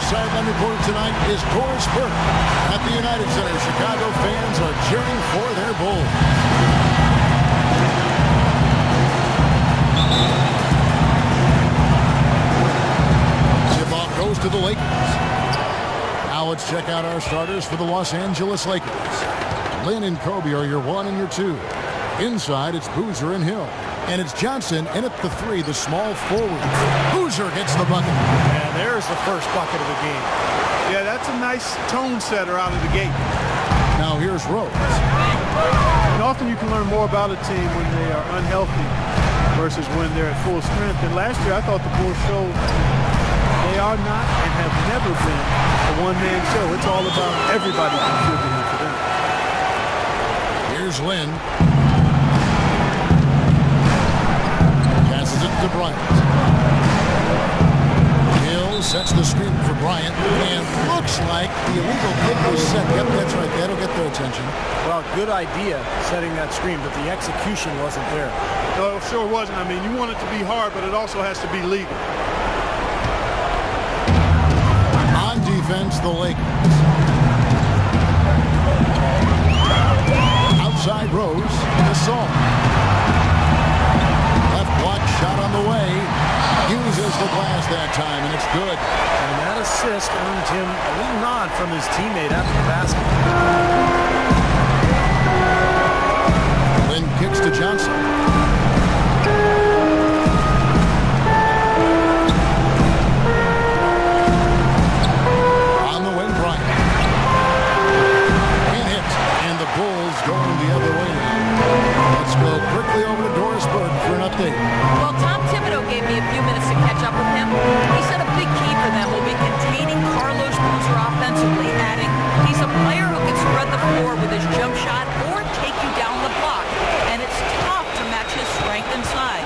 sideline reporter tonight is Doris Burke. At the United Center, Chicago fans are cheering for their Bulls. Tip-off goes to the Lakers. Now let's check out our starters for the Los Angeles Lakers. Lynn and Kobe are your 1 and your 2. Inside, it's Boozer and Hill. And it's Johnson in at the 3, the small forward. Boozer gets the bucket. And there's the first bucket of the game. Yeah, that's a nice tone setter out of the gate. Now here's Rose. And often you can learn more about a team when they are unhealthy versus when they're at full strength. And last year I thought the Bulls showed they are not and have never been a one-man show. It's all about everybody contributing for them. Here's Lynn. Passes it to Bryant. Hill sets the screen for Bryant, and looks like the illegal kick was set. Yep, that's right. That'll get their attention. Well, good idea setting that screen, but the execution wasn't there. No, it sure wasn't. I mean, you want it to be hard, but it also has to be legal. On defense, the Lakers. Outside Rose, Gasol. Left block shot on the way. Uses the glass that time, and it's good. And that assist earned him a little nod from his teammate after the basket. Lynn kicks to Johnson. On the wing, Bryant. Can't hit, and the Bulls going the other way now. Let's go quickly over to Doris Burke for an update. Well, Tom Thibodeau gave me a few minutes to catch up with him. He said a big key for them will be containing Carlos Boozer offensively, adding he's a player who can spread the floor with his jump shot or take you down the block, and it's tough to match his strength inside.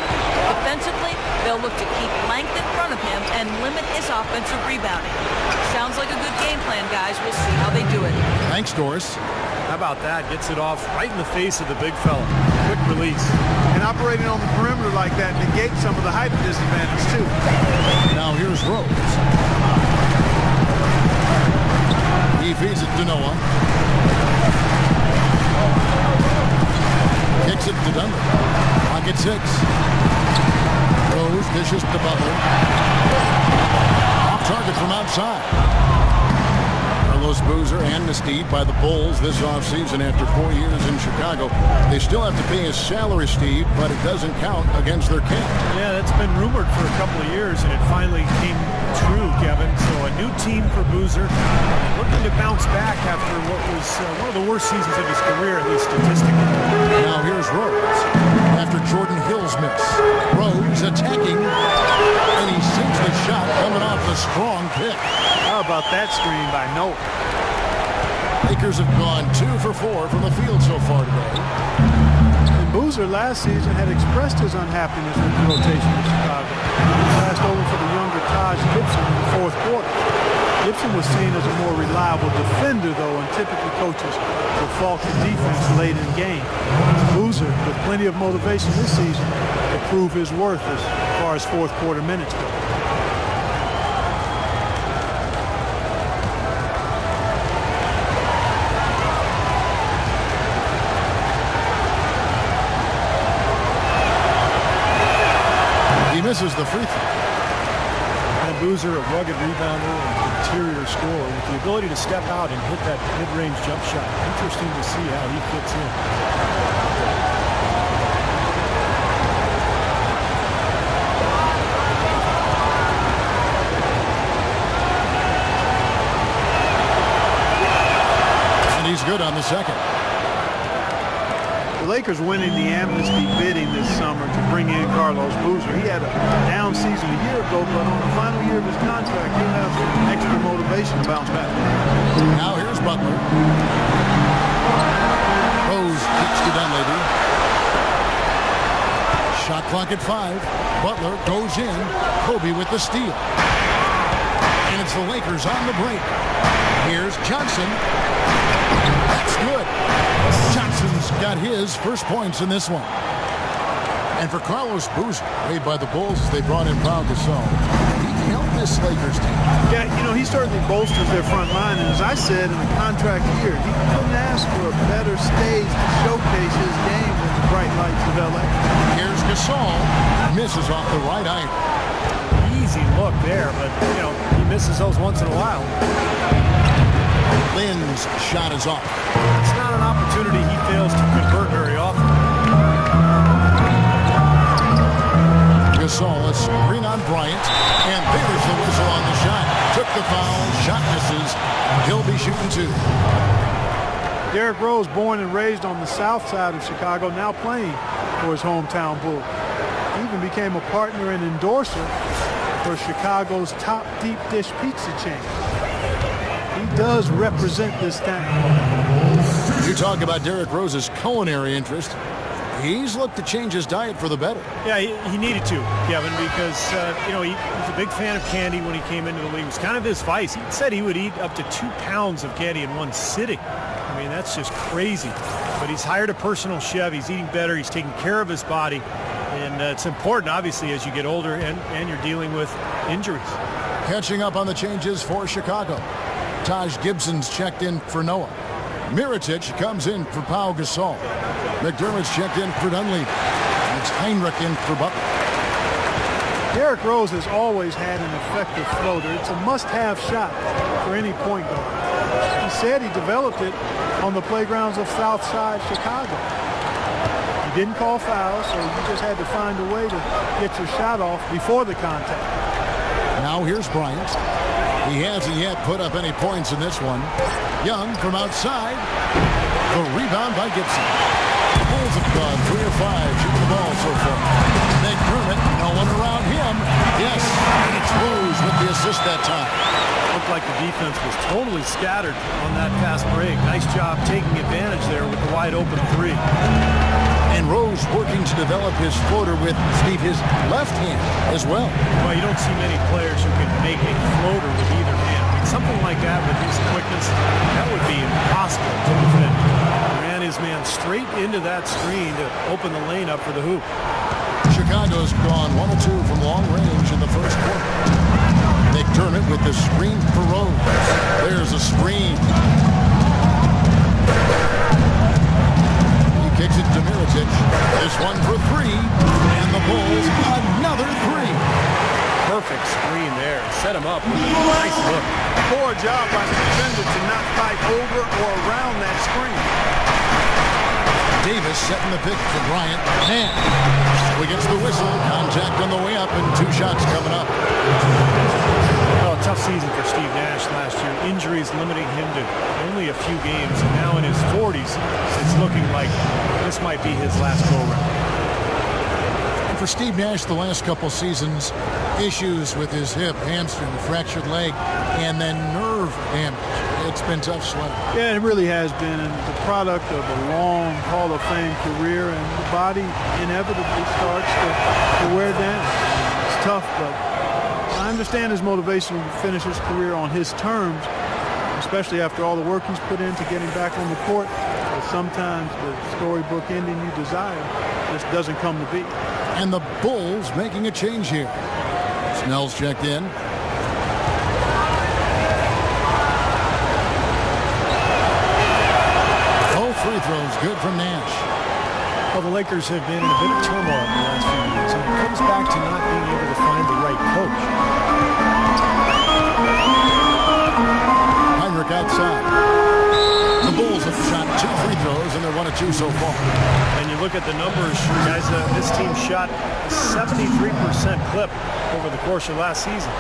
Defensively, they'll look to keep length in front of him and limit his offensive rebounding. Sounds like a good game plan, guys. We'll see how they do it. Thanks, Doris. How about that? Gets it off right in the face of the big fella. Quick release. And operating on the perimeter like that negates some of the height disadvantage, too. Now here's Rose. He feeds it to Noah. Kicks it to Dunlap. Pocket 6. Rose dishes to Butler. Off target from outside. Carlos Boozer amnestied by the Bulls this offseason after 4 years in Chicago. They still have to pay his salary, Steve, but it doesn't count against their camp. Yeah, that's been rumored for a couple of years, and it finally came true, Kevin. So a new team for Boozer, looking to bounce back after what was one of the worst seasons of his career, at least statistically. Now here's Rose. After Jordan Hill's miss. Rose attacking, and he sinks the shot coming off the strong pick. How about that screen by Noah? Lakers have gone 2 for 4 from the field so far today. And Boozer last season had expressed his unhappiness with the rotation in Chicago. He passed over for the younger Taj Gibson in the fourth quarter. Gibson was seen as a more reliable defender, though, and typically coaches will fault the defense late in the game. Boozer, with plenty of motivation this season, to prove his worth as far as fourth quarter minutes go. He misses the free throw. And Boozer, a rugged rebounder and interior scorer with the ability to step out and hit that mid-range jump shot. Interesting to see how he fits in. And he's good on the second. The Lakers winning the amnesty bidding this summer to bring in Carlos Boozer. He had a down season a year ago, but on the final year of his contract, he'll have some extra motivation to bounce back. Now here's Butler. Rose kicks to Dunleavy. Shot clock at 5. Butler goes in. Kobe with the steal. And it's the Lakers on the break. Here's Johnson. That's good. Johnson's got his first points in this one. And for Carlos Boozer, paid by the Bulls as they brought in Pau Gasol, he helped this Lakers team. Yeah, you know, he certainly bolsters their front line, and as I said, in the contract year, he couldn't ask for a better stage to showcase his game in the bright lights of LA. Here's Gasol, misses off the right iron. Easy look there, but, you know, he misses those once in a while. Lynn's shot is off. It's not an opportunity he fails to convert very often. Gasol, a screen on Bryant, and there's the whistle on the shot. Took the foul, shot misses. He'll be shooting two. Derrick Rose, born and raised on the south side of Chicago, now playing for his hometown Bulls. He even became a partner and endorser for Chicago's top deep dish pizza chain. He does represent this town. You talk about Derrick Rose's culinary interest. He's looked to change his diet for the better. Yeah, he needed to, Kevin, because, you know, he was a big fan of candy when he came into the league. It was kind of his vice. He said he would eat up to 2 pounds of candy in one sitting. I mean, that's just crazy. But he's hired a personal chef. He's eating better. He's taking care of his body. And it's important, obviously, as you get older and you're dealing with injuries. Catching up on the changes for Chicago. Taj Gibson's checked in for Noah. Mirotic comes in for Pau Gasol. McDermott's checked in for Dunleavy. It's Heinrich in for Butler. Derrick Rose has always had an effective floater. It's a must-have shot for any point guard. He said he developed it on the playgrounds of Southside Chicago. He didn't call fouls, so you just had to find a way to get your shot off before the contact. Now here's Bryant. He hasn't yet put up any points in this one. Young from outside. The rebound by Gibson. The Bulls have gone 3 or 5 shooting the ball so far. McDermott, no one around him. Yes, and it's Rose with the assist that time. Looked like the defense was totally scattered on that fast break. Nice job taking advantage there with the wide open three. And Rose working to develop his floater with, Steve, his left hand as well. Well, you don't see many players who can make a floater with either hand. I mean, something like that with his quickness, that would be impossible to defend. Ran his man straight into that screen to open the lane up for the hoop. Chicago's gone 1 of 2 from long range in the first quarter. McDermott with the screen for Rose. There's a screen. Kicks it to Mirotic. This one for 3. And the Bulls, another 3. Perfect screen there. Set him up. Nice look. Poor job by the defender to not fight over or around that screen. Davis setting the pick for Bryant. Man, we gets the whistle. Contact on the way up and 2 shots coming up. Well, tough season for Steve Nash last year. Injuries limiting him to only a few games. And now in his 40s, it's looking like this might be his last go-around. And for Steve Nash, the last couple seasons, issues with his hip, hamstring, fractured leg, and then nerve damage. It's been tough sledding. Yeah, it really has been, and the product of a long Hall of Fame career, and the body inevitably starts to wear down. It's tough, but I understand his motivation to finish his career on his terms, especially after all the work he's put in to get him back on the court. But sometimes the storybook ending you desire just doesn't come to be. And the Bulls making a change here. Snell's checked in. Both free throws good from Nash. Well, the Lakers have been in a bit of turmoil in the last few years, and it comes back to not being able to find the right coach. Heinrich outside. The Bulls have shot 2 free throws, and they're 1 of 2 so far. And you look at the numbers, guys, this team shot a 73% clip over the course of last season.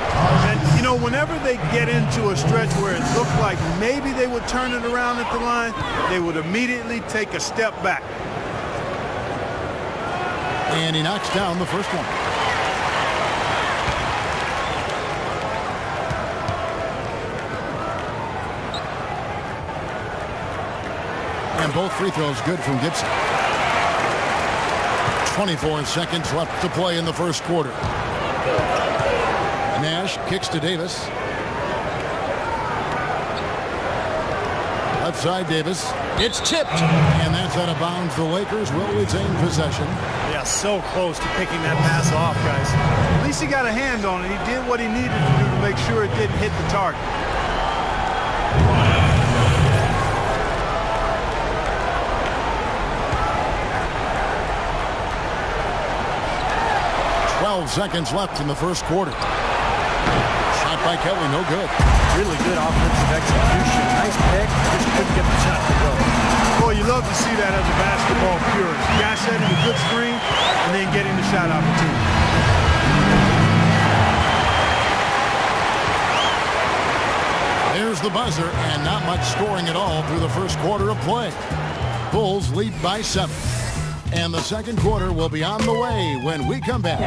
And, you know, whenever they get into a stretch where it looked like maybe they would turn it around at the line, they would immediately take a step back. And he knocks down the first one. And both free throws good from Gibson. 24 seconds left to play in the first quarter. Nash kicks to Davis. A Left side, Davis. It's tipped. And that's out of bounds. The Lakers will retain possession. Yeah, so close to picking that pass off, guys. At least he got a hand on it. He did what he needed to do to make sure it didn't hit the target. Seconds left in the first quarter. Shot by Kelly, no good. Really good offensive execution. Nice pick, just couldn't get the shot to go. Boy, you love to see that as a basketball purist. Guy setting a good screen and then getting the shot opportunity. There's the buzzer, and not much scoring at all through the first quarter of play. Bulls lead by 7. And the second quarter will be on the way when we come back.